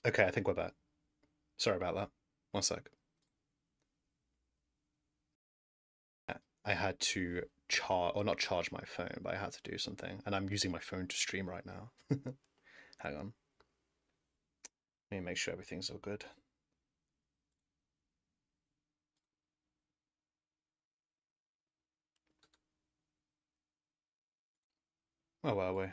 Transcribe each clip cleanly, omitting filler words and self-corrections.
Okay, I think we're back. Sorry about that. One sec. I had to charge, or not charge my phone, but I had to do something, and I'm using my phone to stream right now. Hang on. Let me make sure everything's all good. Where were we?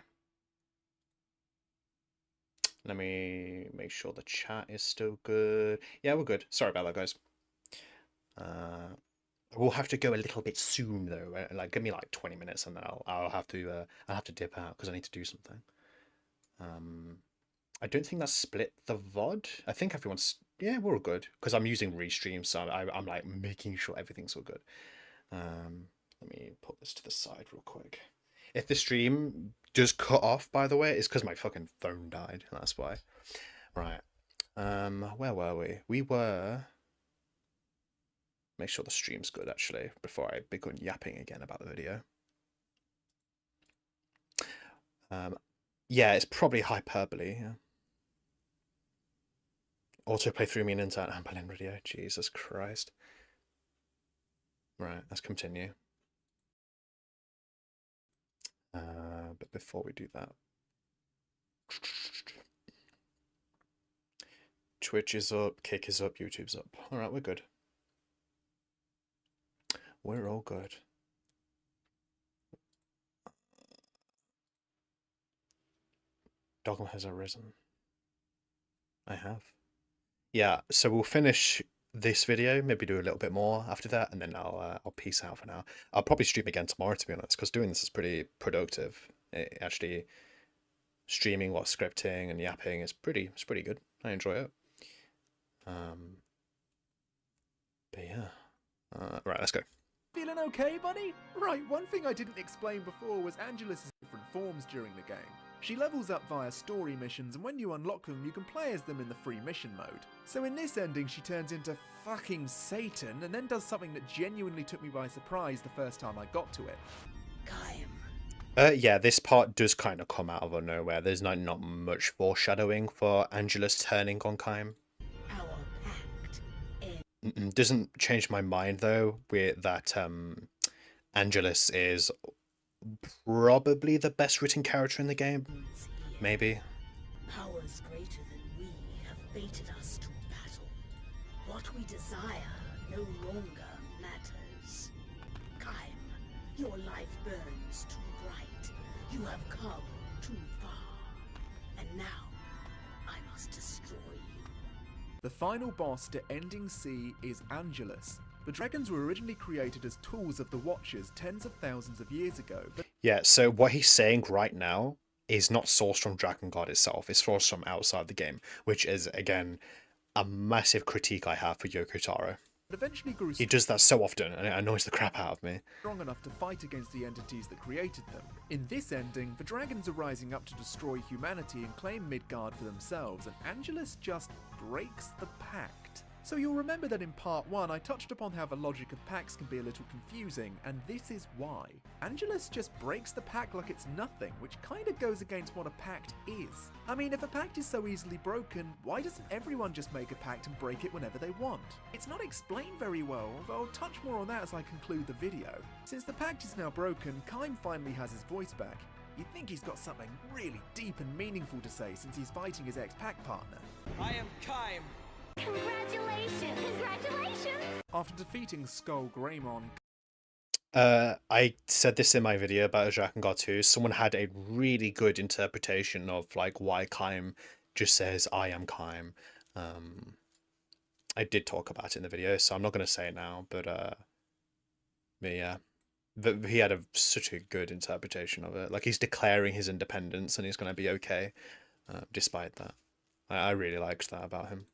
Let me make sure the chat is still good. Yeah, we're good. Sorry about that, guys. We'll have to go a little bit soon though. Like, give me like 20 minutes, and then I'll have to dip out because I need to do something. I don't think that split the VOD. I think everyone's yeah, we're all good because I'm using Restream, so I'm like making sure everything's all good. Let me put this to the side real quick. If the stream does cut off, by the way, it's because my fucking phone died. That's why. Right. Where were we? We were. Make sure the stream's good actually before I begin yapping again about the video. Yeah, it's probably hyperbole. Yeah. Autoplay threw me an into Amberlin video. Jesus Christ. Right, let's continue. But before we do that, Twitch is up, Kick is up, YouTube's up. All right, we're good. We're all good. Dogma has arisen. I have. Yeah, so we'll finish this video, maybe do a little bit more after that, and then I'll peace out for now. I'll probably stream again tomorrow, to be honest, because doing this is pretty productive. Actually, streaming while scripting and yapping is it's pretty good. I enjoy it. But yeah, right, let's go. Feeling okay, buddy? Right, one thing I didn't explain before was Angela's different forms during the game. She levels up via story missions, and when you unlock them, you can play as them in the free mission mode. So in this ending, she turns into fucking Satan, and then does something that genuinely took me by surprise the first time I got to it. Yeah, this part does kind of come out of nowhere. There's not much foreshadowing for Angela's turning on Kaim. Doesn't change my mind though with that Angelus is probably the best written character in the game. Maybe. Powers greater than we have fated us to battle. What we desire no longer matters. Kaim, your life burns too bright. You have come too far. And now, I must destroy you. The final boss to Ending C is Angelus. The dragons were originally created as tools of the Watchers tens of thousands of years ago, but yeah, so what he's saying right now is not sourced from Dragon God itself, it's sourced from outside the game, which is, again, a massive critique I have for Yoko Taro. eventually grew He does that so often, and it annoys the crap out of me. strong enough to fight against the entities that created them. In this ending, the dragons are rising up to destroy humanity and claim Midgard for themselves, and Angelus just breaks the pact. So you'll remember that in part 1 I touched upon how the logic of pacts can be a little confusing, and this is why. Angelus just breaks the pact like it's nothing, which kinda goes against what a pact is. I mean, if a pact is so easily broken, why doesn't everyone just make a pact and break it whenever they want? It's not explained very well, though I'll touch more on that as I conclude the video. Since the pact is now broken, Kaim finally has his voice back. You'd think he's got something really deep and meaningful to say since he's fighting his ex-pact partner. I am Kaim. Congratulations! Congratulations! After defeating Skull Greymon, I said this in my video about Dragon God 2. Someone had a really good interpretation of like why Kaim just says I am Kaim. I did talk about it in the video, so I'm not going to say it now, but yeah. He had such a good interpretation of it. Like, he's declaring his independence and he's going to be okay, despite that. I really liked that about him.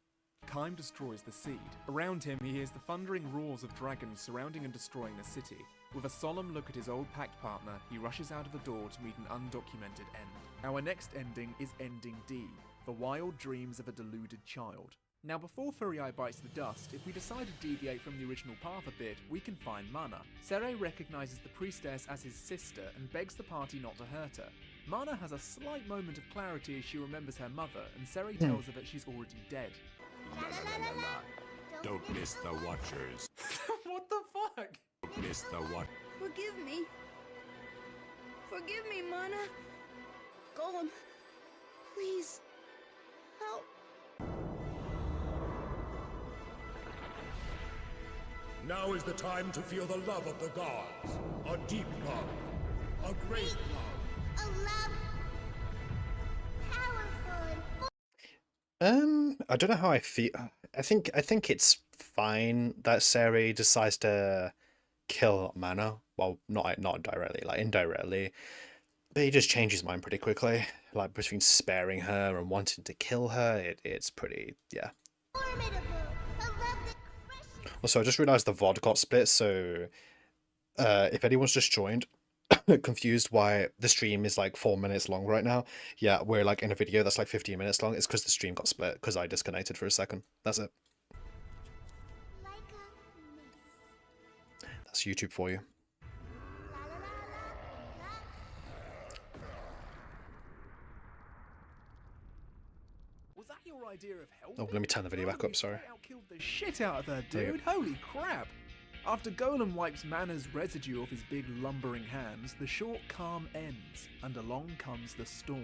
Kaim destroys the seed. Around him, he hears the thundering roars of dragons surrounding and destroying the city. With a solemn look at his old pact partner, he rushes out of the door to meet an undocumented end. Our next ending is Ending D, the wild dreams of a deluded child. Now, before Furiae bites the dust, if we decide to deviate from the original path a bit, we can find Mana. Sere recognizes the priestess as his sister and begs the party not to hurt her. Mana has a slight moment of clarity as she remembers her mother, and Seri tells her that she's already dead. Don't miss the Watchers. What the fuck? Don't miss the Watch. Forgive me. Forgive me, Mana. Golem, please, help. Now is the time to feel the love of the gods. A deep love. A great love. A love powerful and I don't know how I feel. I think it's fine that Seri decides to kill Mana. Well, not directly, like indirectly. But he just changes his mind pretty quickly. Like between sparing her and wanting to kill her, it's pretty, yeah. formidable. A love that crushes. Also, I just realized the VOD got split, so if anyone's just joined, confused why the stream is like 4 minutes long right now, yeah, we're like in a video that's like 15 minutes long. It's because the stream got split because I disconnected for a second. That's it. Like a mist. That's YouTube for you. La la la la la. Was that your idea of help? Oh, let me turn the video back up, sorry. Outkilled the shit out of her, There you dude. Holy crap. After Golem wipes Mana's residue off his big lumbering hands, the short calm ends, and along comes the storm.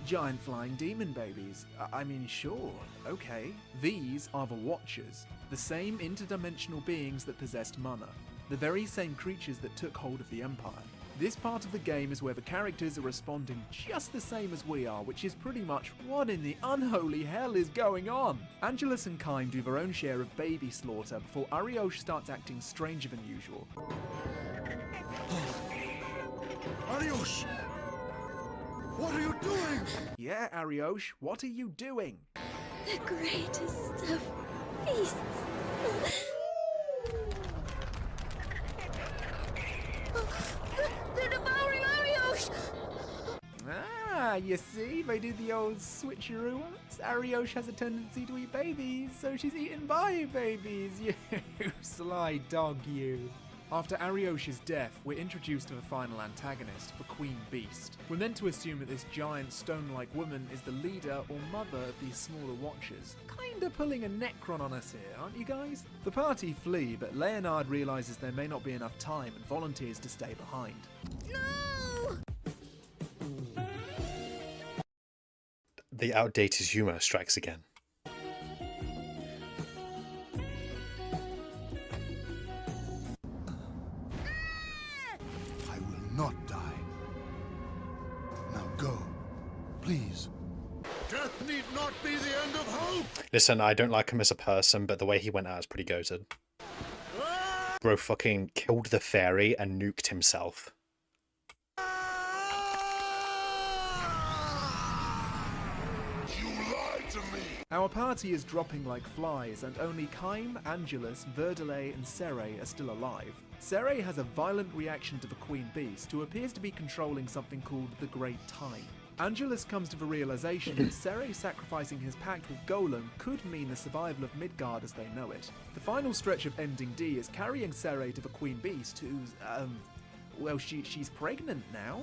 Giant flying demon babies. I mean, sure, okay. These are the Watchers, the same interdimensional beings that possessed Mana, the very same creatures that took hold of the Empire. This part of the game is where the characters are responding just the same as we are, which is pretty much what in the unholy hell is going on? Angelus and Kaim do their own share of baby slaughter before Ariosh starts acting stranger than usual. Ariosh! What are you doing? Yeah, Ariosh, what are you doing? The greatest of feasts. They're devouring Ariosh! Ah, you see, they do the old switcheroo once. Ariosh has a tendency to eat babies, so she's eaten by babies. You sly dog, you. After Ariosh's death, we're introduced to the final antagonist, the Queen Beast. We're meant to assume that this giant stone-like woman is the leader or mother of these smaller Watchers. Kinda pulling a Necron on us here, aren't you guys? The party flee, but Leonard realizes there may not be enough time and volunteers to stay behind. No! The outdated humor strikes again. I will not die. Now go. Please. Death need not be the end of hope! Listen, I don't like him as a person, but the way he went out is pretty goated. Bro fucking killed the fairy and nuked himself. You lied to me! Our party is dropping like flies, and only Kaim, Angelus, Verdelay, and Sere are still alive. Sere has a violent reaction to the Queen Beast, who appears to be controlling something called the Great Time. Angelus comes to the realization that Sere sacrificing his pact with Golem could mean the survival of Midgard as they know it. The final stretch of Ending D is carrying Sere to the Queen Beast, who's, well, she's pregnant now.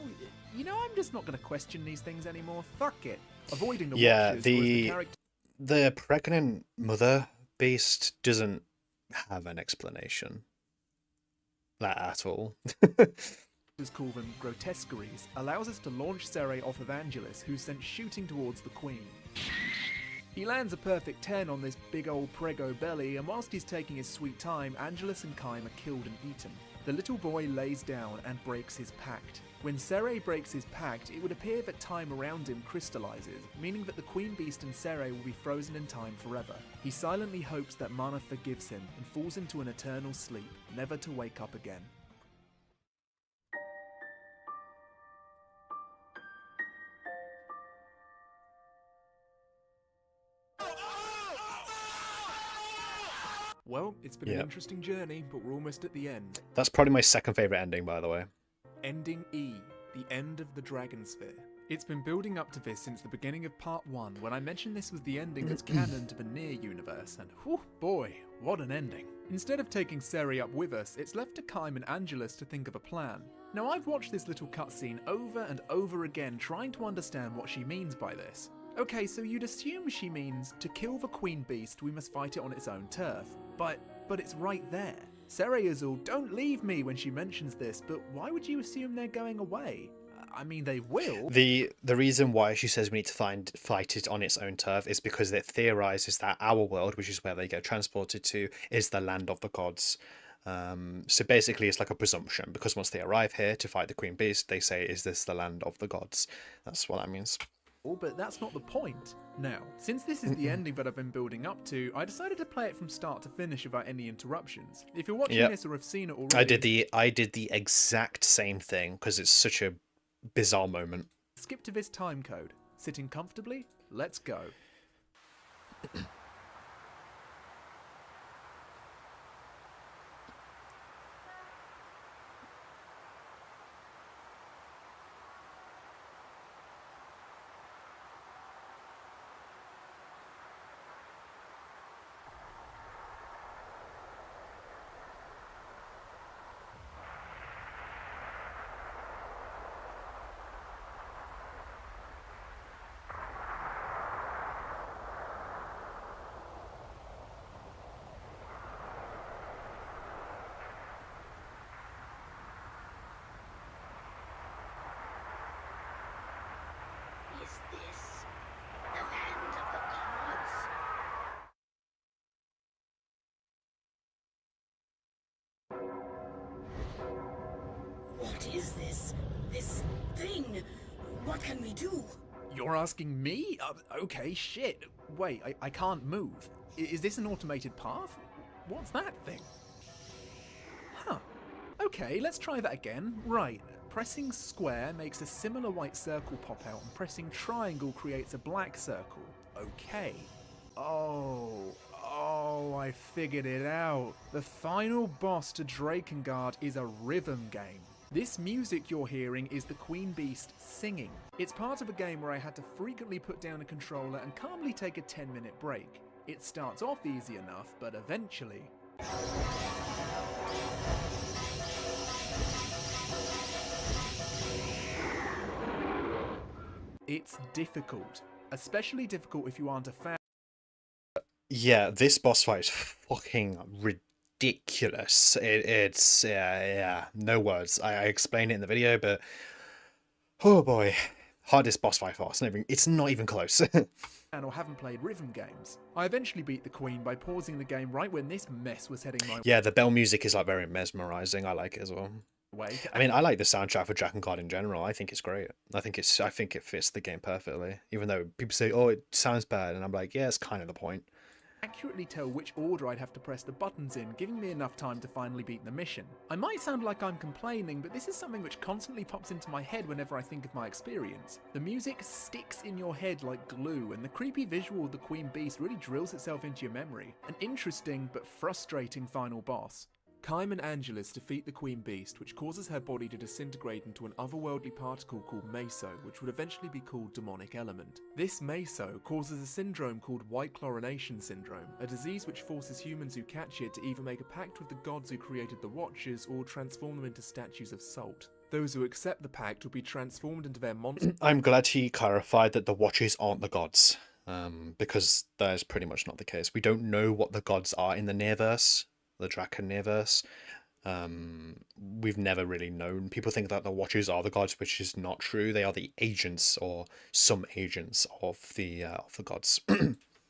You know, I'm just not going to question these things anymore. Fuck it. Avoiding the Yeah, Watchers, whereas the character... the pregnant mother beast doesn't have an explanation. that at all. Call them grotesqueries, allows us to launch Sere off of Angelus, who's sent shooting towards the Queen. He lands a perfect 10 on this big old prego belly, and whilst he's taking his sweet time, Angelus and Kaim are killed and eaten. The little boy lays down and breaks his pact. When Sere breaks his pact, it would appear that time around him crystallizes, meaning that the Queen Beast and Sere will be frozen in time forever. He silently hopes that Mana forgives him and falls into an eternal sleep, never to wake up again. Well, it's been an interesting journey, but we're almost at the end. That's probably my second favourite ending, by the way. Ending E, the end of the Dragon Sphere. It's been building up to this since the beginning of part 1, when I mentioned this was the ending that's canon to the Nier universe, and whew, boy, what an ending. Instead of taking Seri up with us, it's left to Kaim and Angelus to think of a plan. Now I've watched this little cutscene over and over again trying to understand what she means by this. Okay, so you'd assume she means, to kill the Queen Beast we must fight it on its own turf. But it's right there. Sere is all, don't leave me when she mentions this, but why would you assume they're going away? I mean, they will. The reason why she says we need to fight it on its own turf is because it theorizes that our world, which is where they get transported to, is the land of the gods. So basically it's like a presumption, because once they arrive here to fight the Queen Beast, they say, is this the land of the gods? That's what that means. But that's not the point. Now, since this is the ending that I've been building up to, I decided to play it from start to finish without any interruptions. If you're watching this or have seen it already... I did the exact same thing, because it's such a bizarre moment. Skip to this time code. Sitting comfortably, let's go. Is this the land of the gods? What is this? This thing? What can we do? You're asking me? Okay, shit. Wait, I can't move. Is this an automated path? What's that thing? Huh. Okay, let's try that again. Right. Pressing square makes a similar white circle pop out, and pressing triangle creates a black circle. Okay. Oh, I figured it out. The final boss to Drakengard is a rhythm game. This music you're hearing is the Queen Beast singing. It's part of a game where I had to frequently put down a controller and calmly take a 10-minute break. It starts off easy enough, but eventually... it's difficult. Especially difficult if you aren't a fan. Yeah, this boss fight is fucking ridiculous. It's no words. I explained it in the video, but oh boy, hardest boss fight for us. It's not even close. Or haven't played rhythm games. I eventually beat the Queen by pausing the game right when this mess was heading my way. Yeah, the bell music is like very mesmerizing. I like it as well. I mean, I like the soundtrack for Drakengard in general. I think it's great. I think it fits the game perfectly. Even though people say, "Oh, it sounds bad," and I'm like, "Yeah, it's kind of the point." Accurately tell which order I'd have to press the buttons in, giving me enough time to finally beat the mission. I might sound like I'm complaining, but this is something which constantly pops into my head whenever I think of my experience. The music sticks in your head like glue, and the creepy visual of the Queen Beast really drills itself into your memory. An interesting but frustrating final boss. Kaim and Angelus defeat the Queen Beast, which causes her body to disintegrate into an otherworldly particle called Meso, which would eventually be called Demonic Element. This Meso causes a syndrome called White Chlorination Syndrome, a disease which forces humans who catch it to either make a pact with the gods who created the Watchers or transform them into statues of salt. Those who accept the pact will be transformed into their monster. I'm glad he clarified that the Watchers aren't the gods, because that is pretty much not the case. We don't know what the gods are in the Nearverse. The Draken Nearverse. We've never really known. People think that the Watchers are the gods, which is not true. They are the agents, or some agents of the gods.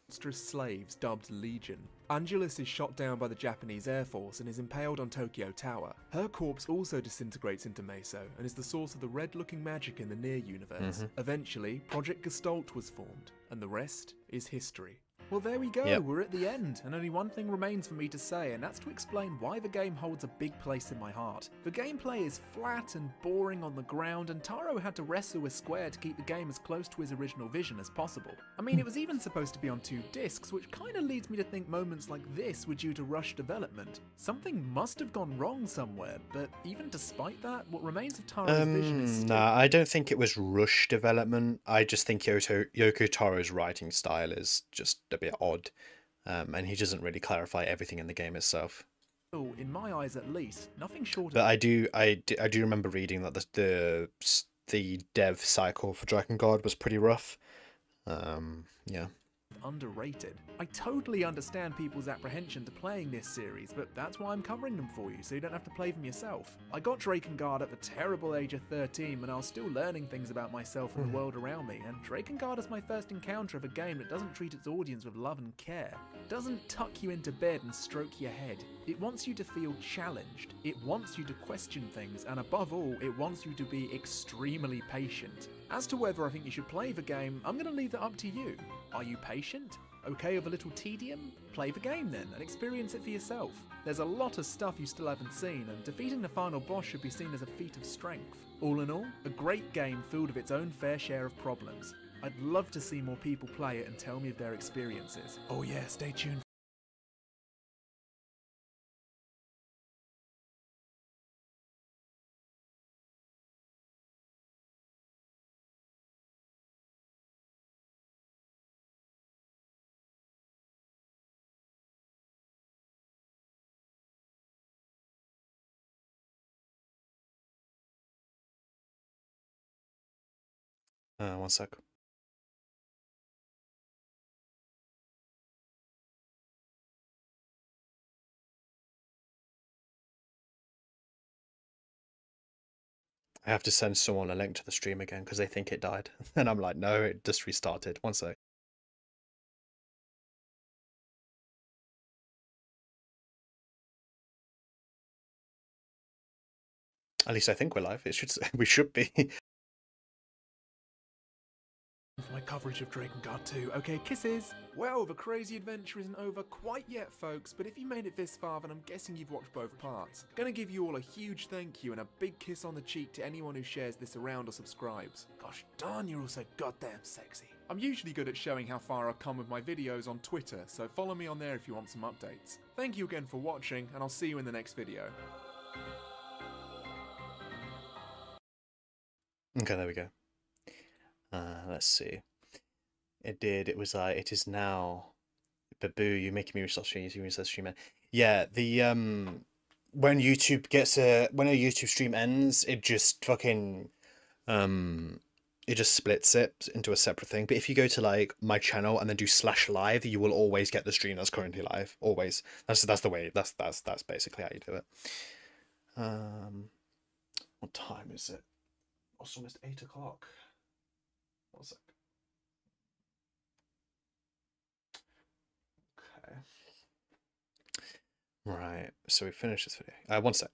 Monstrous slaves dubbed Legion. Angelus is shot down by the Japanese Air Force and is impaled on Tokyo Tower. Her corpse also disintegrates into Meso and is the source of the red-looking magic in the Near universe. Eventually, Project Gestalt was formed, and the rest is history. Well, there we go, Yep. we're at the end, and only one thing remains for me to say, and that's to explain why the game holds a big place in my heart. The gameplay is flat and boring on the ground, and Taro had to wrestle with Square to keep the game as close to his original vision as possible. I mean, it was even supposed to be on 2 discs, which kinda leads me to think moments like this were due to rushed development. Something must have gone wrong somewhere, but even despite that, what remains of Taro's vision is still... Nah, I don't think it was rush development. I just think Yoko Taro's writing style is just a bit odd, and he doesn't really clarify everything in the game itself. in my eyes at least, nothing short But of... I do remember reading that the dev cycle for Dragon Guard was pretty rough. Yeah. underrated. I totally understand people's apprehension to playing this series, but that's why I'm covering them for you, so you don't have to play them yourself. I got Drakengard at the terrible age of 13 when I was still learning things about myself and the world around me, and Drakengard is my first encounter of a game that doesn't treat its audience with love and care. It doesn't tuck you into bed and stroke your head. It wants you to feel challenged. It wants you to question things, and above all, it wants you to be extremely patient. As to whether I think you should play the game, I'm going to leave that up to you. Are you patient? Okay with a little tedium? Play the game then, and experience it for yourself. There's a lot of stuff you still haven't seen, and defeating the final boss should be seen as a feat of strength. All in all, a great game filled with its own fair share of problems. I'd love to see more people play it and tell me of their experiences. Oh yeah, stay tuned. One sec. I have to send someone a link to the stream again because they think it died. And I'm like, no, it just restarted. One sec. At least I think we're live. We should be. For my coverage of Drakengard 2. Okay, kisses! Well, the crazy adventure isn't over quite yet, folks, but if you made it this far, then I'm guessing you've watched both parts. Gonna give you all a huge thank you and a big kiss on the cheek to anyone who shares this around or subscribes. Gosh darn, you're all so goddamn sexy. I'm usually good at showing how far I've come with my videos on Twitter, so follow me on there if you want some updates. Thank you again for watching, and I'll see you in the next video. Okay, there we go. Let's see. It was like, it is now. Baboo, you're making me restart streaming. You restart streaming. Yeah, when a YouTube stream ends, it just fucking it just splits it into a separate thing. But if you go to like my channel and then do /live, you will always get the stream that's currently live. Always. That's the way. That's basically how you do it. What time is it? Oh, it's almost 8 o'clock. One sec. Okay. Right. So we finished this video. One sec.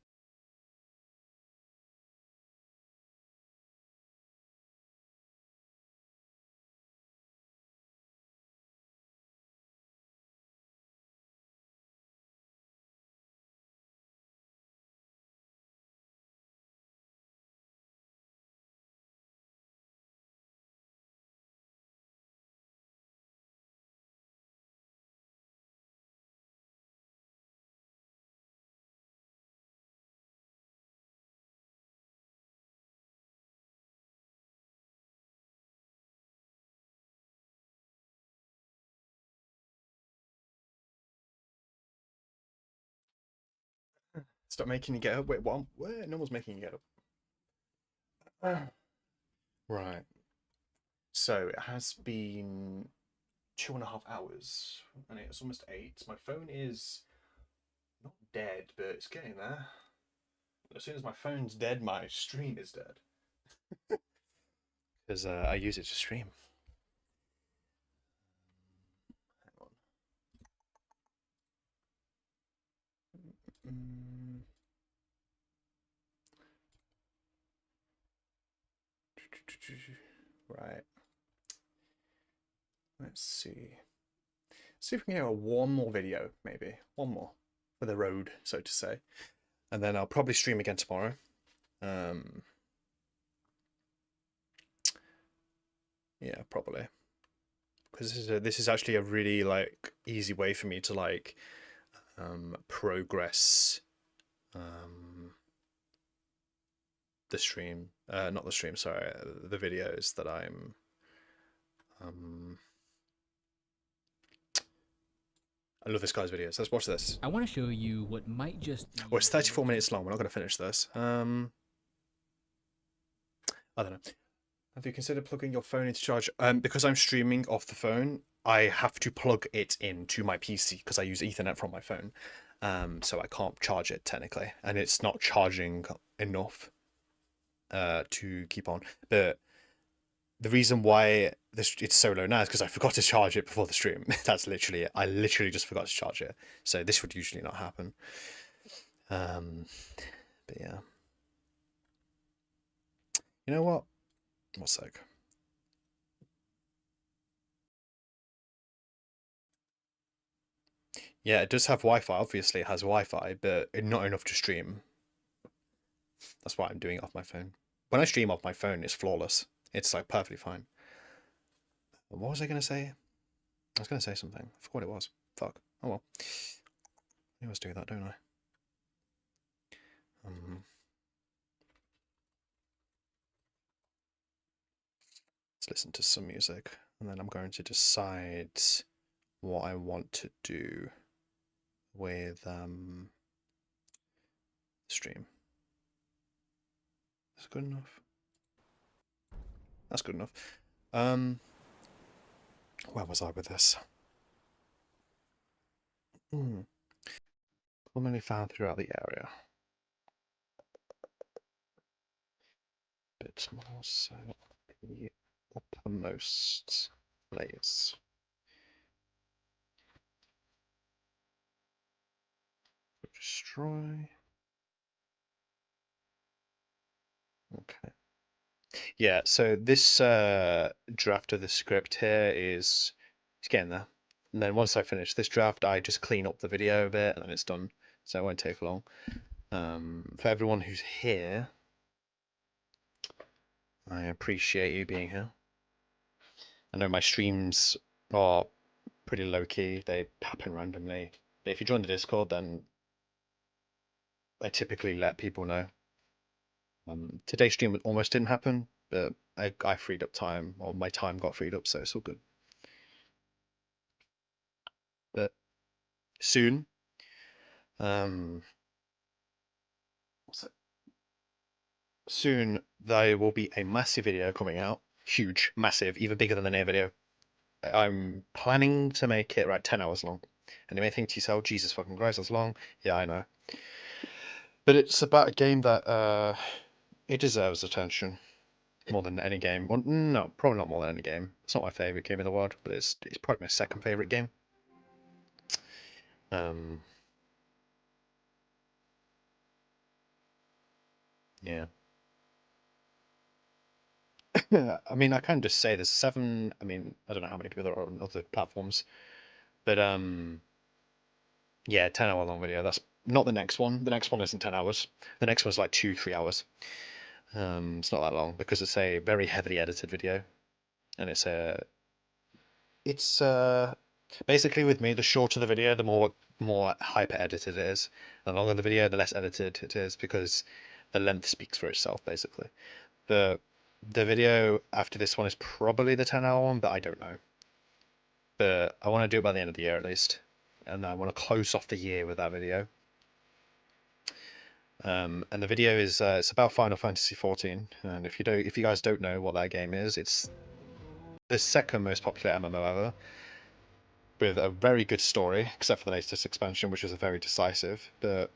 Stop making you get up. Wait, what? Where? No one's making you get up. Right. So it has been 2.5 hours, and it's almost 8. My phone is not dead, but it's getting there. As soon as my phone's dead, my stream is dead. Because I use it to stream. Hang on. Right. Let's see. See if we can get one more video, maybe. One more. For the road, so to say. And then I'll probably stream again tomorrow. Yeah, probably. Because this is actually a really like easy way for me to like progress the stream, not the stream, sorry, the videos that I'm I love this guy's videos. Let's watch this. I want to show you what might just be... Oh, it's 34 minutes long. We're not going to finish this. I don't know. Have you considered plugging your phone into charge? Because I'm streaming off the phone, I have to plug it into my PC because I use Ethernet from my phone. So I can't charge it technically, and it's not charging enough to keep on. But the reason why it's so low now is because I forgot to charge it before the stream. That's literally it. I literally just forgot to charge it. So this would usually not happen. But yeah. You know what? One sec. Yeah, it does have Wi-Fi. Obviously, it has Wi-Fi, but not enough to stream. That's why I'm doing it off my phone. When I stream off my phone, it's flawless. It's like perfectly fine. What was I going to say? I was going to say something. I forgot what it was. Fuck. Oh well. I always do that, don't I? Let's listen to some music, and then I'm going to decide what I want to do with stream. That's good enough. That's good enough. Where was I with this? Commonly found throughout the area. Bit more so the uppermost layers. Destroy. Okay. Yeah, so this draft of the script here is getting there. And then once I finish this draft, I just clean up the video a bit and then it's done. So it won't take long. For everyone who's here, I appreciate you being here. I know my streams are pretty low-key. They happen randomly. But if you join the Discord, then I typically let people know. Today's stream almost didn't happen, but I freed up time, or my time got freed up, so it's all good. But soon, soon there will be a massive video coming out. Huge, massive, even bigger than the Nier video. I'm planning to make it 10 hours long. And you may think to yourself, Jesus fucking Christ, that's long. Yeah, I know. But it's about a game that it deserves attention more than any game. Well, no, probably not more than any game. It's not my favorite game in the world, but it's probably my second favorite game. Yeah. I mean, I can just say there's 7. I mean, I don't know how many people there are on other platforms, but yeah, 10-hour long video. That's not the next one. The next one isn't 10 hours. The next one's like 2-3 hours. It's not that long because it's a very heavily edited video, and it's basically with me, the shorter the video, the more hyper edited it is. The longer the video, the less edited it is because the length speaks for itself, basically. The video after this one is probably the 10-hour one, but I don't know. But I want to do it by the end of the year at least, and I want to close off the year with that video. And the video is it's about Final Fantasy XIV, and if you guys don't know what that game is, it's the second most popular MMO ever, with a very good story, except for the latest expansion, which was very decisive. But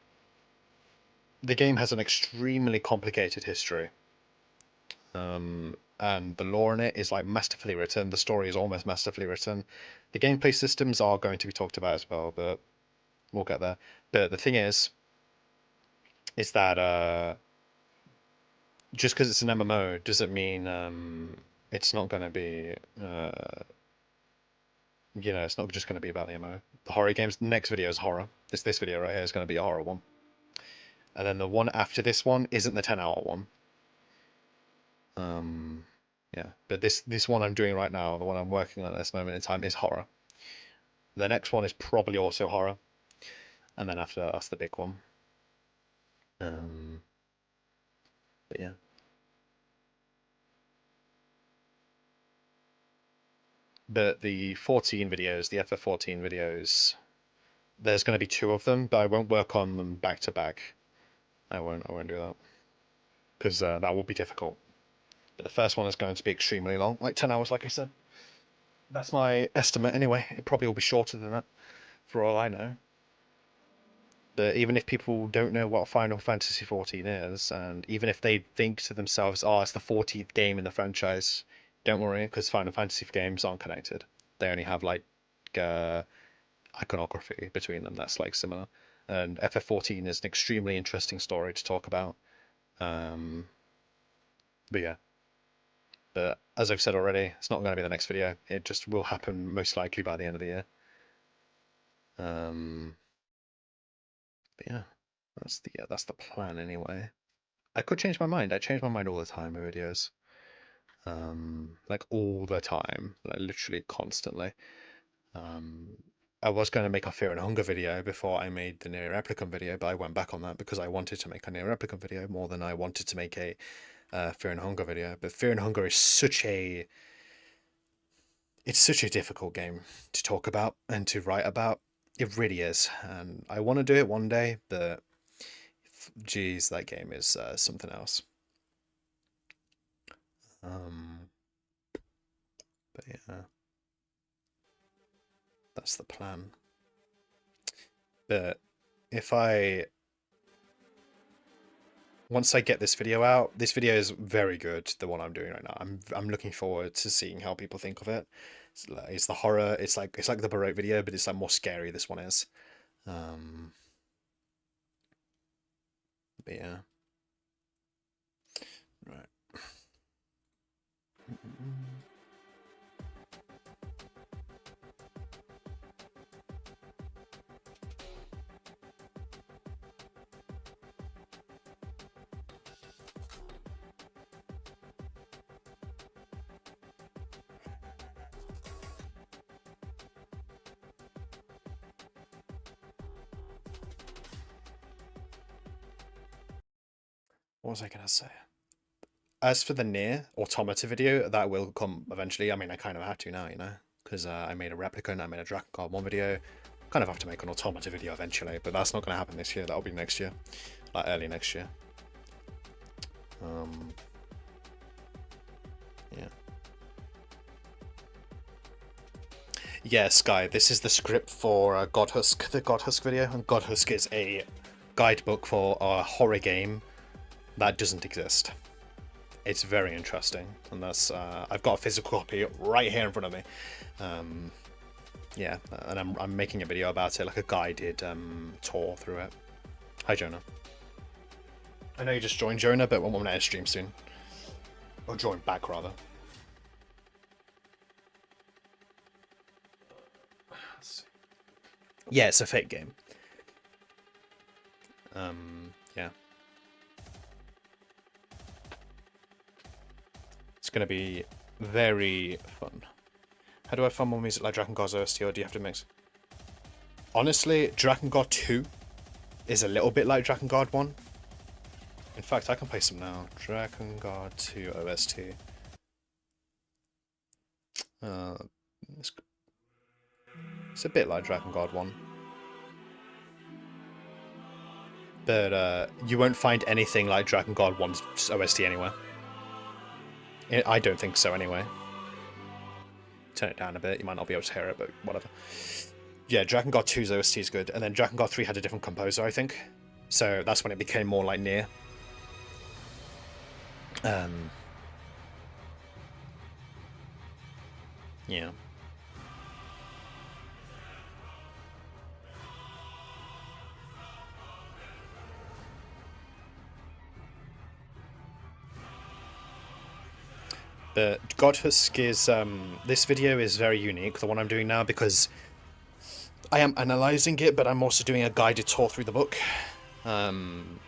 the game has an extremely complicated history. And the lore in it is like masterfully written. The story is almost masterfully written. The gameplay systems are going to be talked about as well, but we'll get there. But the thing is that just because it's an MMO doesn't mean it's not going to be it's not just going to be about the MMO. The horror games. The next video is horror. This video right here is going to be a horror one, and then the one after this one isn't the 10-hour one. Yeah, but this one I'm doing right now, the one I'm working on at this moment in time, is horror. The next one is probably also horror, and then after that's the big one. But yeah. But the 14 videos, the FF14 videos, there's going to be 2 of them, but I won't work on them back to back. I won't do that because that will be difficult. But the first one is going to be extremely long, like 10 hours, like I said. That's my estimate anyway. It probably will be shorter than that, for all I know. But even if people don't know what Final Fantasy XIV is, and even if they think to themselves, oh, it's the 14th game in the franchise, don't worry, because Final Fantasy games aren't connected. They only have like iconography between them that's like similar. And FF14 is an extremely interesting story to talk about. But yeah. But as I've said already, it's not going to be the next video. It just will happen most likely by the end of the year. But yeah, that's the plan anyway. I could change my mind. I change my mind all the time with videos. Like all the time, like literally constantly. I was going to make a Fear and Hunger video before I made the Near Replicant video, but I went back on that because I wanted to make a Near Replicant video more than I wanted to make a Fear and Hunger video. But Fear and Hunger is such a difficult game to talk about and to write about. It really is, and I want to do it one day, but geez, that game is something else. But yeah, that's the plan. But once I get this video out, this video is very good, the one I'm doing right now. I'm looking forward to seeing how people think of it. It's the horror, it's like the Baroque video, but it's like more scary, this one is. But yeah. Right. What was I going to say? As for the Nier Automata video, that will come eventually. I mean, I kind of have to now, because I made a Replicant, I made a Dragon Guard 1 video. Kind of have to make an Automata video eventually, but that's not going to happen this year. That'll be next year, like early next year. Yeah. Yeah, Sky, this is the script for Godhusk, the Godhusk video, and Godhusk is a guidebook for a horror game that doesn't exist. It's very interesting, and that's I've got a physical copy right here in front of me. Yeah, and I'm making a video about it, like a guided tour through it. Hi, Jonah. I know you just joined, Jonah, but I'm gonna stream soon, or join back rather. Yeah, it's a fake game. Yeah. It's going to be very fun. How do I find more music like Dragon Guard's OST, or do you have to mix? Honestly, Dragon Guard 2 is a little bit like Dragon Guard 1. In fact, I can play some now. Dragon Guard 2 OST. It's a bit like Dragon Guard 1. But you won't find anything like Dragon Guard 1's OST anywhere. I don't think so anyway. Turn it down a bit, you might not be able to hear it, but whatever. Yeah, Dragon Guard 2's OST is good, and then Dragon Guard 3 had a different composer, I think. So that's when it became more like near. Yeah. But Godhusk is this video is very unique, the one I'm doing now, because I am analyzing it, but I'm also doing a guided tour through the book. In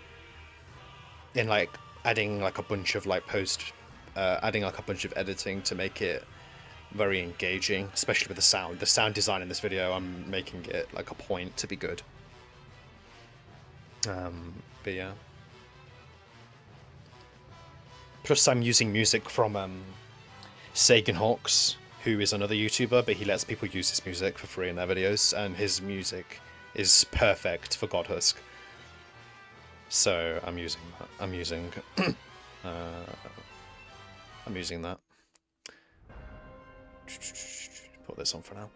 like adding like a bunch of like adding like a bunch of editing to make it very engaging, especially with the sound. The sound design in this video, I'm making it like a point to be good. But yeah. Plus, I'm using music from Sagan Hawks, who is another YouTuber, but he lets people use his music for free in their videos, and his music is perfect for Godhusk. So I'm using that. I'm using that. Put this on for now.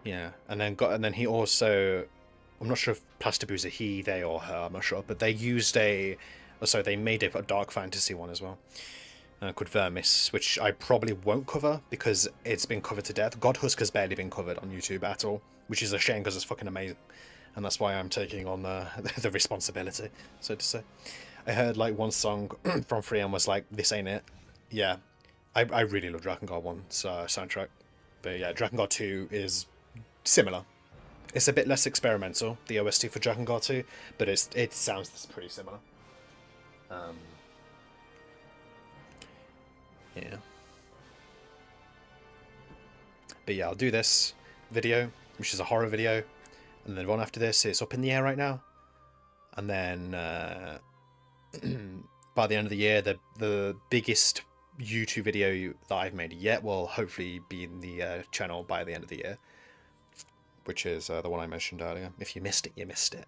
Yeah, and then he also, I'm not sure if Plasterbu is a he, they, or her. I'm not sure, but they used they made a dark fantasy one as well, called Vermis, which I probably won't cover because it's been covered to death. Godhusk has barely been covered on YouTube at all, which is a shame because it's fucking amazing, and that's why I'm taking on the responsibility, so to say. I heard like one song from 3M was like, "This ain't it." Yeah, I really love Drakengard 1's soundtrack, but yeah, Drakengard 2 is similar. It's a bit less experimental, the OST for Drakengard 2, but it sounds pretty similar. Yeah. But yeah, I'll do this video, which is a horror video, and then one after this, it's up in the air right now. And then by the end of the year, the biggest YouTube video that I've made yet will hopefully be in the channel by the end of the year, which is the one I mentioned earlier. If you missed it, you missed it.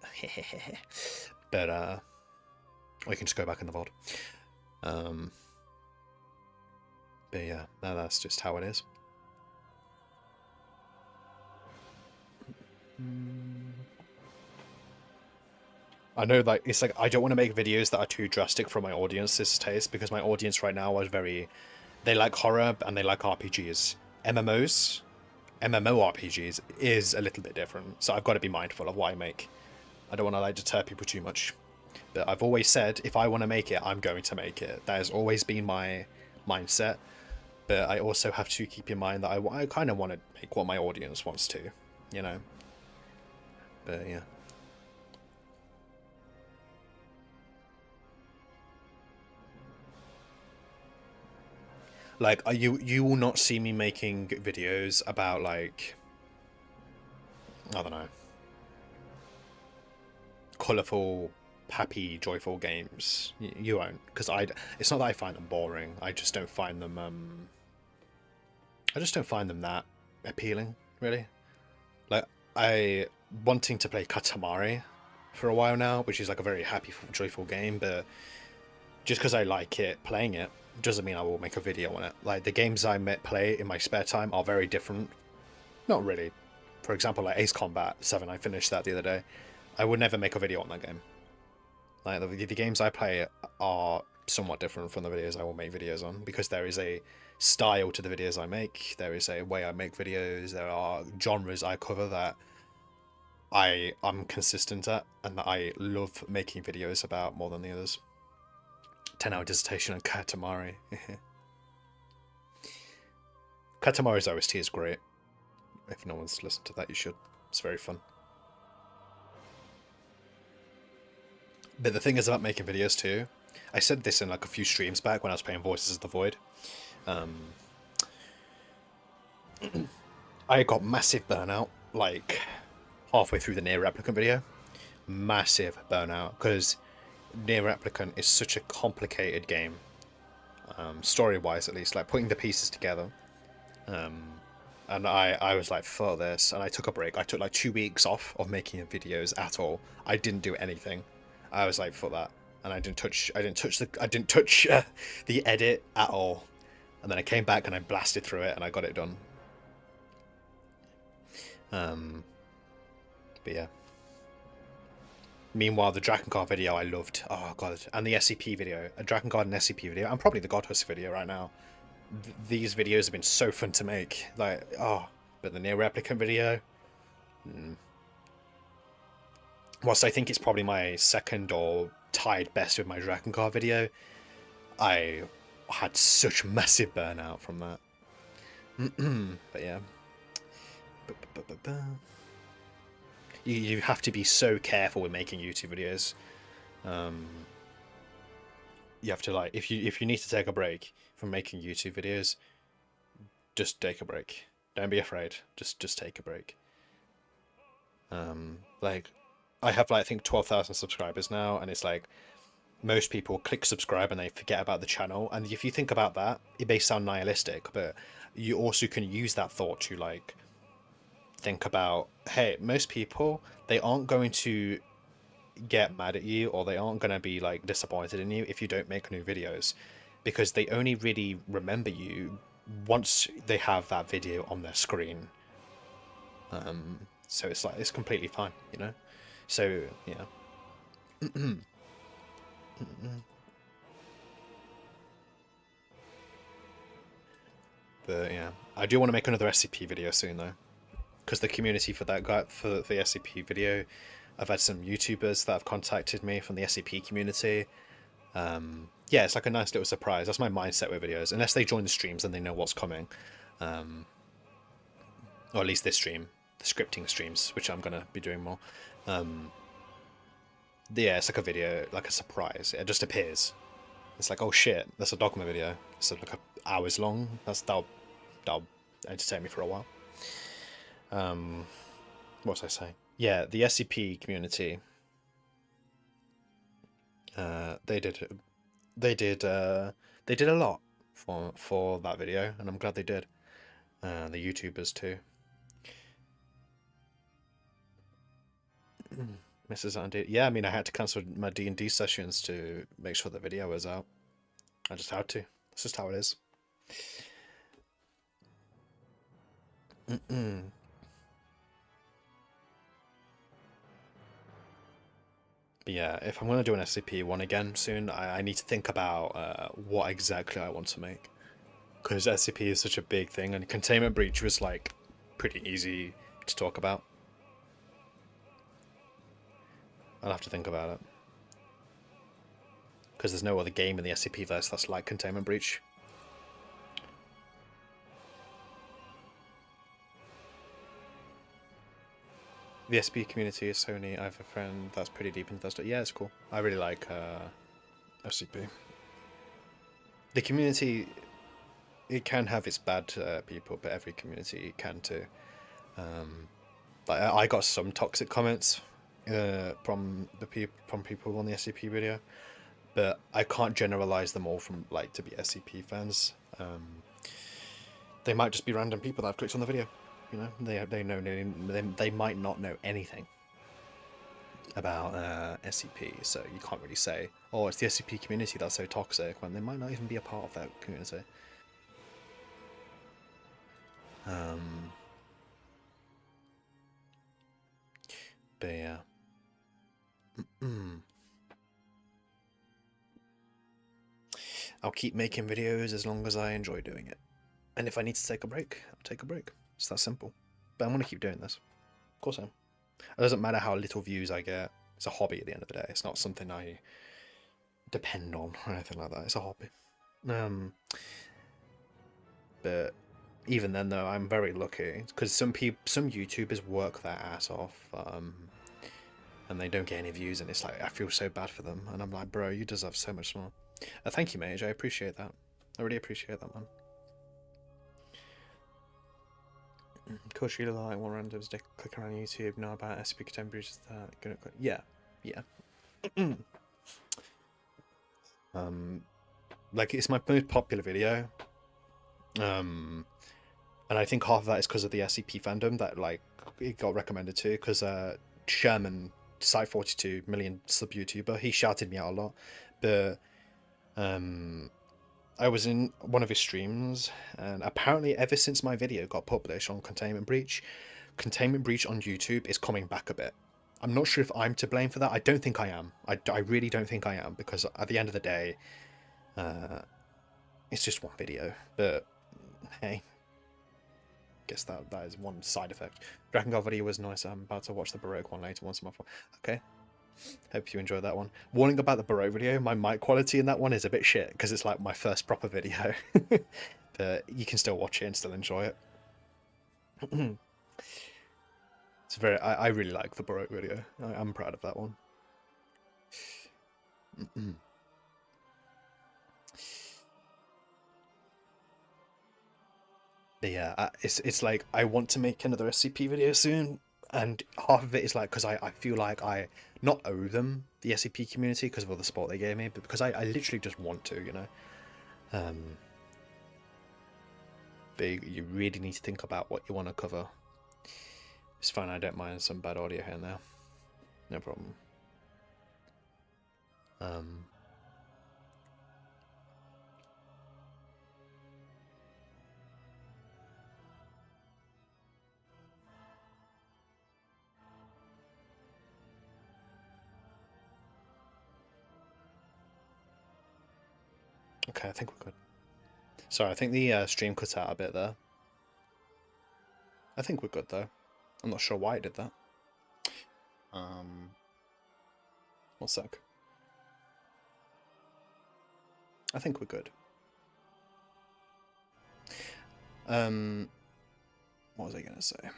But or you can just go back in the VOD. But yeah, that's just how it is. I know, like, it's like I don't want to make videos that are too drastic for my audience's taste, because my audience right now is they like horror and they like RPGs. MMORPGs is a little bit different, so I've got to be mindful of what I make. I don't want to like deter people too much. But I've always said, if I want to make it, I'm going to make it. That has always been my mindset. But I also have to keep in mind that I kind of want to make what my audience wants to, you know. But yeah. Like, you will not see me making videos about, like, I don't know, colourful, happy, joyful games. You won't, because it's not that I find them boring. I just don't find them that appealing, really. Like, wanting to play Katamari for a while now, which is like a very happy, joyful game, but just because I like playing it doesn't mean I will make a video on it. Like, the games I play in my spare time are very different. Not really. For example, like Ace Combat 7, I finished that the other day. I would never make a video on that game. Like, the games I play are somewhat different from the videos I will make videos on, because there is a style to the videos I make. There is a way I make videos. There are genres I cover that I'm consistent at, and that I love making videos about more than the others. 10-hour dissertation on Katamari. Katamari's OST is great. If no one's listened to that, you should. It's very fun. But the thing is about making videos too, I said this in like a few streams back when I was playing Voices of the Void. I got massive burnout, like, halfway through the Near Replicant video. Massive burnout, because Near Replicant is such a complicated game, story-wise at least, like putting the pieces together. And I was like, fuck this, and I took a break. I took like 2 weeks off of making videos at all. I didn't do anything. I was like, fuck that, and I didn't touch the edit at all. And then I came back and I blasted through it and I got it done. But yeah. Meanwhile, the Dragon Guard video I loved. Oh god, and the SCP video, a Dragon Guard and SCP video, and probably the Godhusk video right now. These videos have been so fun to make. Like, oh, but the Near Replicant video. Whilst I think it's probably my second or tied best with my Dragon Guard video, I had such massive burnout from that. But yeah. You have to be so careful with making YouTube videos. You have to, like, if you need to take a break from making YouTube videos, just take a break. Don't be afraid. Just take a break. Like, I have, like, I think 12,000 subscribers now, and it's like most people click subscribe and they forget about the channel. And if you think about that, it may sound nihilistic, but you also can use that thought to, like, think about, hey, most people, they aren't going to get mad at you, or they aren't going to be, like, disappointed in you if you don't make new videos, because they only really remember you once they have that video on their screen. So it's like, it's completely fine, you know? So, yeah. But yeah, I do want to make another SCP video soon though, because the community for that guy, for the SCP video, I've had some YouTubers that have contacted me from the SCP community. Yeah, it's like a nice little surprise. That's my mindset with videos. Unless they join the streams, then they know what's coming. Or at least this stream, the scripting streams, which I'm gonna be doing more. Yeah, it's like a video, like a surprise. It just appears. It's like, oh shit, that's a Dogma video. It's like hours long. That'll entertain me for a while. What was I saying? Yeah, the SCP community. They did a lot for that video, and I'm glad they did. The YouTubers too. Mrs. Andy. Yeah, I mean, I had to cancel my D&D sessions to make sure the video was out. I just had to. That's just how it is. But yeah, if I'm going to do an SCP one again soon, I need to think about what exactly I want to make. Because SCP is such a big thing, and Containment Breach was, like, pretty easy to talk about. I'll have to think about it. Because there's no other game in the SCP verse that's like Containment Breach. The SCP community is Sony. I have a friend that's pretty deep into that stuff. Yeah, it's cool. I really like SCP. The community, it can have its bad people, but every community can too. Like I got some toxic comments from people on the SCP video, but I can't generalize them all from, like, to be SCP fans. They might just be random people that have clicked on the video. You know, they might not know anything about SCP, so you can't really say, oh, it's the SCP community that's so toxic, when they might not even be a part of that community. But yeah. I'll keep making videos as long as I enjoy doing it. And if I need to take a break, I'll take a break. It's that simple. But I'm going to keep doing this. Of course I am. It doesn't matter how little views I get. It's a hobby at the end of the day. It's not something I depend on or anything like that. It's a hobby. But even then, though, I'm very lucky. Because some YouTubers work their ass off. And they don't get any views. And it's like, I feel so bad for them. And I'm like, bro, you deserve so much more. Thank you, Mage. I appreciate that. I really appreciate that, man. Of course, you like one randoms to click around YouTube, know about SCP temperatures that gonna click. Yeah. Like, it's my most popular video. And I think half of that is because of the SCP fandom that, like, it got recommended to, because Sherman, Site42 million sub YouTuber, he shouted me out a lot. But I was in one of his streams, and apparently ever since my video got published on Containment Breach, containment breach on YouTube is coming back a bit. I'm not sure if I'm to blame for that. I don't think I am. I really don't think I am, because at the end of the day, it's just one video. But hey, guess that is one side effect. Dragon God video was nice. I'm about to watch the Baroque one later once a month. Okay. Hope you enjoyed that one. Warning about the Baroque video, my mic quality in that one is a bit shit because it's like my first proper video. But you can still watch it and still enjoy it. It's very. I really like the Baroque video. I'm proud of that one. But yeah, it's like I want to make another SCP video soon, and half of it is like because I feel like I not owe them, the SCP community, because of all the support they gave me, but because I literally just want to, you know. You really need to think about what you want to cover. It's fine, I don't mind some bad audio here and there. No problem. Okay, I think we're good. Sorry, I think the stream cut out a bit there. I think we're good though. I'm not sure why it did that. One sec. I think we're good. What was I gonna say?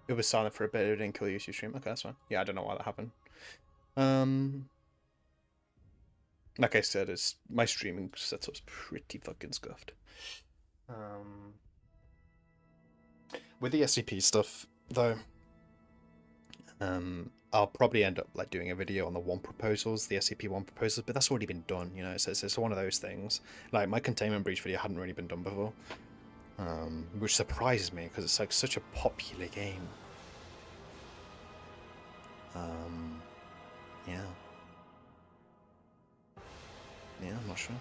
It was silent for a bit, it didn't kill YouTube stream. Okay, that's fine. Yeah, I don't know why that happened. Like I said, my streaming setup's pretty fucking scuffed. With the SCP stuff, though, I'll probably end up like doing a video on the one proposals, the SCP-1 proposals, but that's already been done, you know. It's one of those things. Like my containment breach video hadn't really been done before. Which surprises me because it's like such a popular game. Yeah. Yeah, I'm not sure.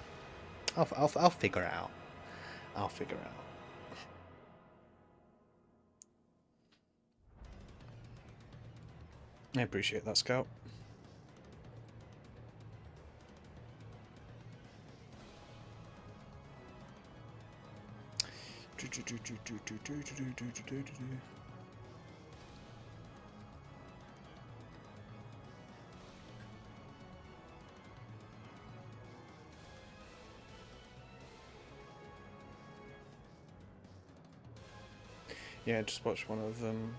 I'll figure it out. I'll figure it out. I appreciate that, Scout. Yeah, just watch one of them.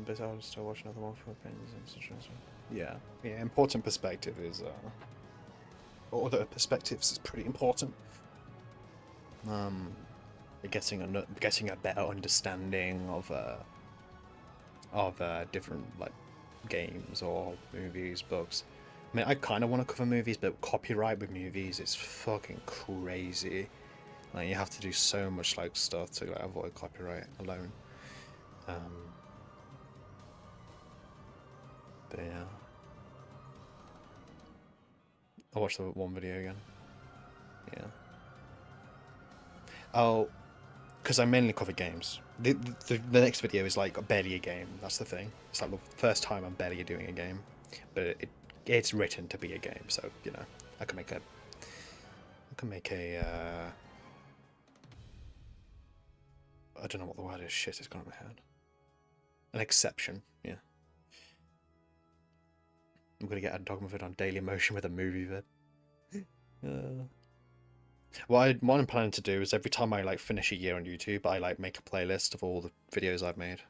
But I'll still watch another one for opinions and such. Yeah, important perspective is other perspectives is pretty important. Getting a better understanding of different like games or movies, books. I mean, I kind of want to cover movies, but copyright with movies is fucking crazy. Like, you have to do so much like stuff to like, avoid copyright alone. But yeah, I'll watch the one video again. Yeah. Oh, because I mainly cover games. The next video is like barely a game. That's the thing. It's like the first time I'm barely doing a game, but it's written to be a game. So you know, I can make a I don't know what the word is. Shit, it's gone in my head. An exception. Yeah. I'm gonna get a Dogma vid on Daily Motion with a movie vid. What I'm planning to do is every time I like finish a year on YouTube, I like make a playlist of all the videos I've made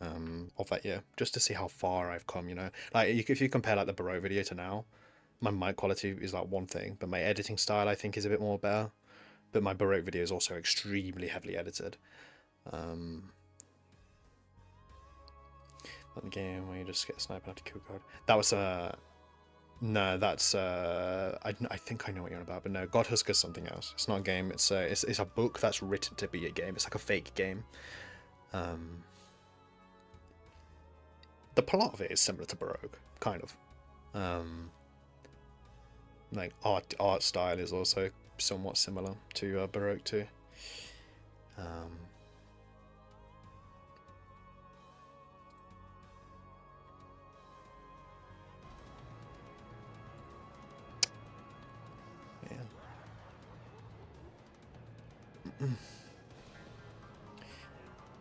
of that year, just to see how far I've come. You know, like if you compare like the Baroque video to now, my mic quality is like one thing, but my editing style I think is a bit more better. But my Baroque video is also extremely heavily edited. That game where you just get sniped after kill card. That was no, that's I think I know what you're on about, but no, Godhusk is something else. It's not a game. It's a book that's written to be a game. It's like a fake game. The plot of it is similar to Baroque, kind of. Like art style is also somewhat similar to Baroque too.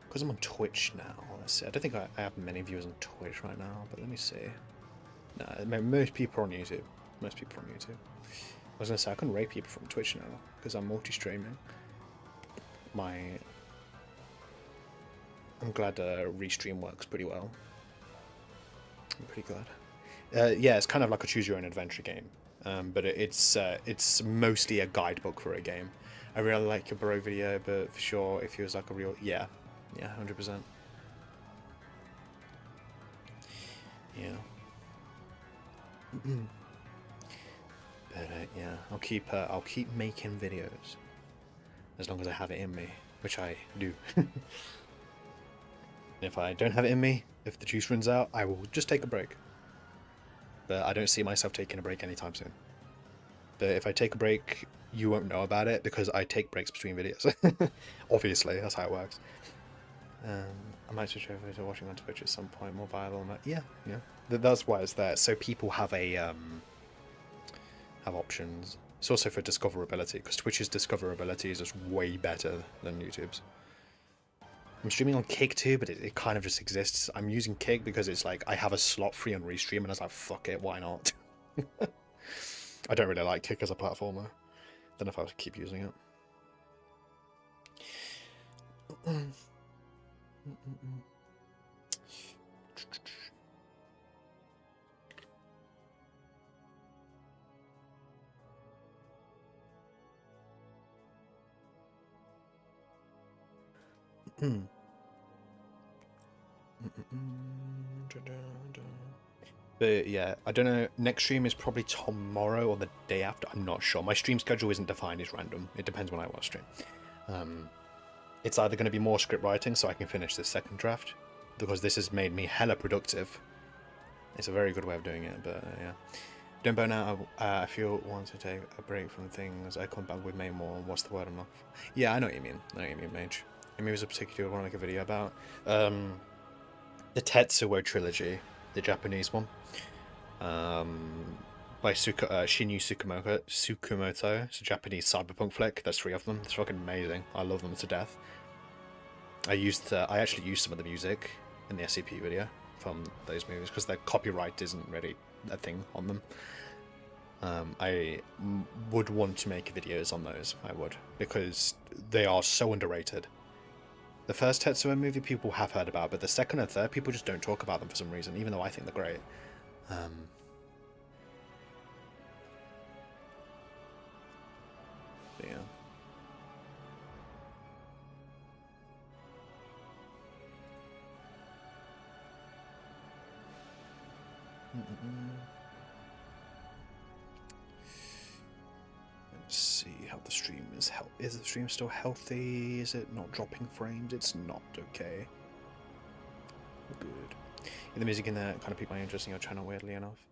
Because I'm on Twitch now, let's see. I don't think I have many viewers on Twitch right now, but let me see. No, most people are on YouTube. Most people are on YouTube. I was gonna say I can rate people from Twitch now because I'm multi-streaming. I'm glad Restream works pretty well. I'm pretty glad. Yeah, it's kind of like a choose your own adventure game, but it's mostly a guidebook for a game. I really like your Bro video, but for sure, if he was like a real, yeah, 100%. Yeah. But yeah, I'll keep making videos as long as I have it in me, which I do. If I don't have it in me, if the juice runs out, I will just take a break. But I don't see myself taking a break anytime soon. But if I take a break, you won't know about it because I take breaks between videos. Obviously, that's how it works. I might switch over to watching on Twitch at some point, more viable. Yeah. That's why it's there, so people have have options. It's also for discoverability, because Twitch's discoverability is just way better than YouTube's. I'm streaming on Kick too, but it kind of just exists. I'm using Kick because it's like I have a slot free on Restream, and I was like, fuck it, why not? I don't really like Kick as a platformer. Don't know if I would keep using it. But yeah, I don't know. Next stream is probably tomorrow or the day after. I'm not sure. My stream schedule isn't defined. It's random. It depends when I want to stream. It's either going to be more script writing so I can finish this second draft, because this has made me hella productive. It's a very good way of doing it, but yeah. Don't burn out. I feel want to take a break from things. I come back with May more. What's the word I'm not? Yeah, I know what you mean. Mage. Maybe there's a particular one I want to make a video about. The Tetsuo trilogy, the Japanese one. By Shinyu Tsukamoto. It's a Japanese cyberpunk flick. There's 3 of them. It's fucking amazing. I love them to death. I actually used some of the music in the SCP video from those movies because their copyright isn't really a thing on them. I would want to make videos on those. I would, because they are so underrated. The first Tetsuo movie people have heard about, but the second and third people just don't talk about them for some reason, even though I think they're great. Yeah. Let's see how the stream is. Is the stream still healthy? Is it not dropping frames? It's not. Okay. Good. The music in there kind of piqued my interest in your channel, weirdly enough.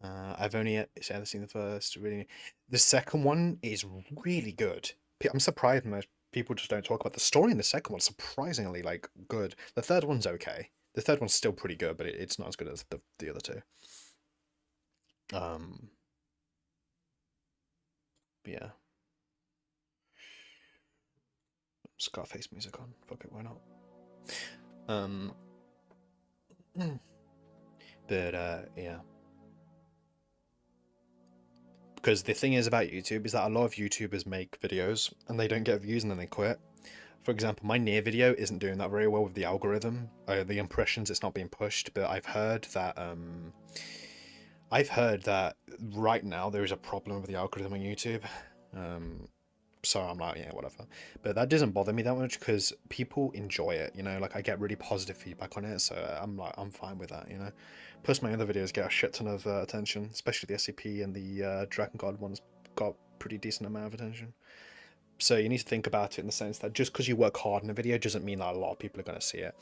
I've only ever seen the first. Really, the second one is really good. I'm surprised most people just don't talk about the story in the second one. Surprisingly, like, good. The third one's okay. The third one's still pretty good, but it's not as good as the other two. Yeah. Scarface music on. Fuck it, why not? But yeah. Because the thing is about YouTube is that a lot of YouTubers make videos and they don't get views and then they quit. For example, my Nier video isn't doing that very well with the algorithm. The impressions, it's not being pushed, but I've heard that right now there is a problem with the algorithm on YouTube. So I'm like, yeah, whatever. But that doesn't bother me that much because people enjoy it, you know, like I get really positive feedback on it, so I'm fine with that, you know. Plus my other videos get a shit ton of attention, especially the SCP and the Dragon God ones got pretty decent amount of attention. So you need to think about it in the sense that just because you work hard in a video doesn't mean that a lot of people are going to see it.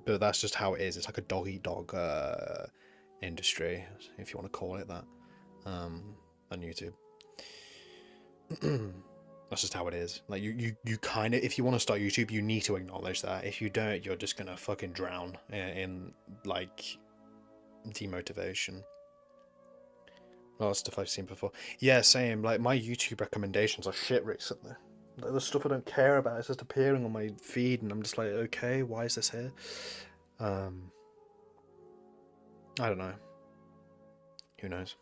But that's just how it is. It's like a dog eat dog industry, if you want to call it that, on YouTube. That's just how it is. Like you kind of, if you want to start YouTube, you need to acknowledge that. If you don't, you're just gonna fucking drown in like demotivation. A lot of stuff I've seen before. Yeah, same. Like my YouTube recommendations are shit recently. Like, the stuff I don't care about is just appearing on my feed, and I'm just like, okay, why is this here? I don't know. Who knows?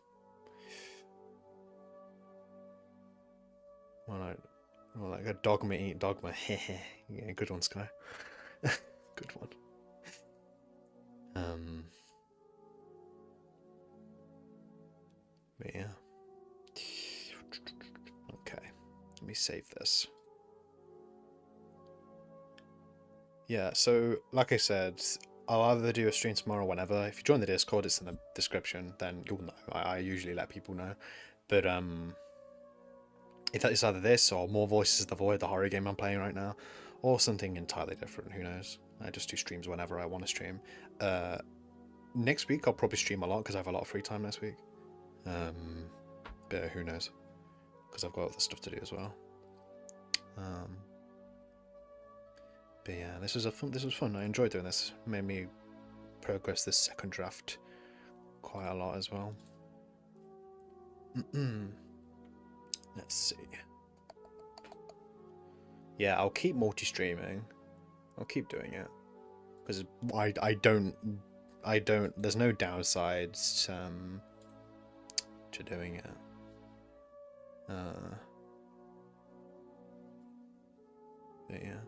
Well, like a dogma eat dogma. Yeah, good one, Sky. Good one. But yeah. Okay. Let me save this. Yeah, so like I said, I'll either do a stream tomorrow or whenever. If you join the Discord, it's in the description, then you'll know. I usually let people know. But it's either this or More Voices of the Void, the horror game I'm playing right now, or something entirely different, who knows. I just do streams whenever I want to stream. Next week I'll probably stream a lot because I have a lot of free time next week. But who knows? Because I've got other stuff to do as well. But yeah, this was fun. I enjoyed doing this. It made me progress this second draft quite a lot as well. Let's see. Yeah, I'll keep multi-streaming. I'll keep doing it because I don't. There's no downsides to doing it. But yeah.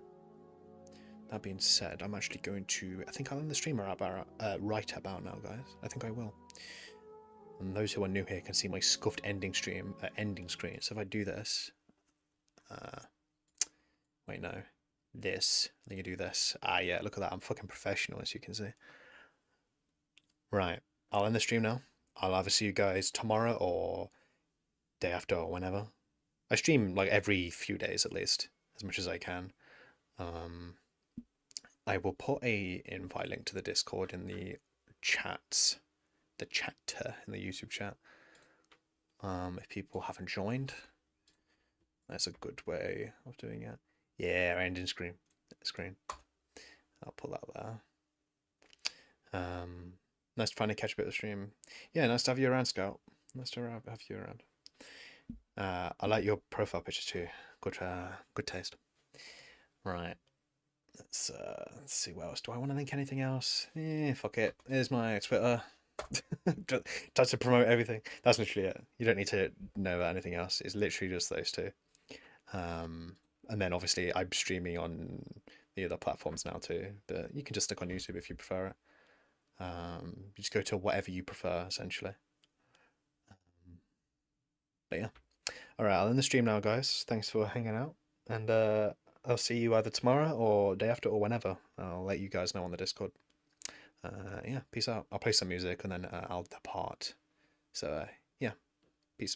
That being said, I'm actually going to. I think I'll end the stream right about now, guys. I think I will. And those who are new here can see my scuffed ending screen. So if I do this, wait, no, this. I think I do this. Ah, yeah, look at that. I'm fucking professional, as you can see. Right, I'll end the stream now. I'll either see you guys tomorrow or day after or whenever. I stream like every few days at least, as much as I can. I will put a invite link to the Discord in the chats, the chatter in the YouTube chat. If people haven't joined, that's a good way of doing it. Yeah, ending screen. I'll put that there. Nice to finally catch a bit of the stream. Yeah, nice to have you around, Scout. Nice to have you around. I like your profile picture too. Good taste. Right. Let's see what else. Do I want to link anything else? Fuck it. Here's my Twitter. Try to promote everything. That's literally it. You don't need to know about anything else. It's literally just those two. And then obviously I'm streaming on the other platforms now too. But you can just stick on YouTube if you prefer it. Just go to whatever you prefer, essentially. But yeah. Alright, I'll end the stream now, guys. Thanks for hanging out. And I'll see you either tomorrow or day after or whenever. I'll let you guys know on the Discord. Yeah, peace out. I'll play some music and then I'll depart. So, yeah, peace.